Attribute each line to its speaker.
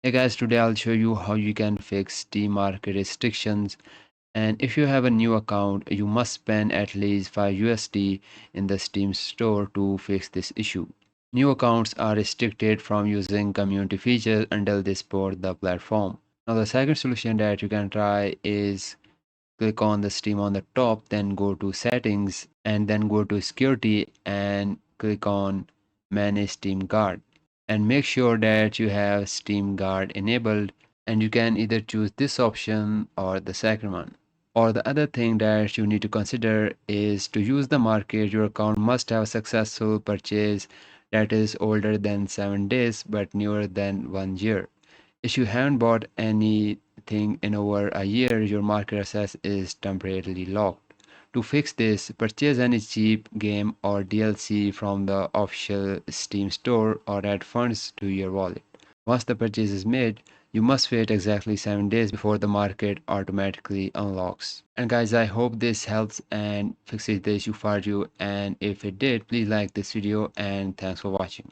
Speaker 1: Hey guys, today I'll show you how you can fix Steam market restrictions. And if you have a new account, you must spend at least 5 USD in the Steam store to fix this issue. New accounts are restricted from using community features until they support the platform. Now the second solution that you can try is click on the Steam on the top, then go to settings and then go to security and click on manage Steam Guard, and make sure that you have Steam Guard enabled, and you can either choose this option or the second one. Or the other thing that you need to consider is to use the market, your account must have a successful purchase that is older than 7 days but newer than 1 year. If you haven't bought anything in over a year, your market access is temporarily locked. To fix this, purchase any cheap game or DLC from the official Steam store or add funds to your wallet. Once the purchase is made, you must wait exactly 7 days before the market automatically unlocks. And guys, I hope this helps and fixes the issue for you. And if it did, please like this video and thanks for watching.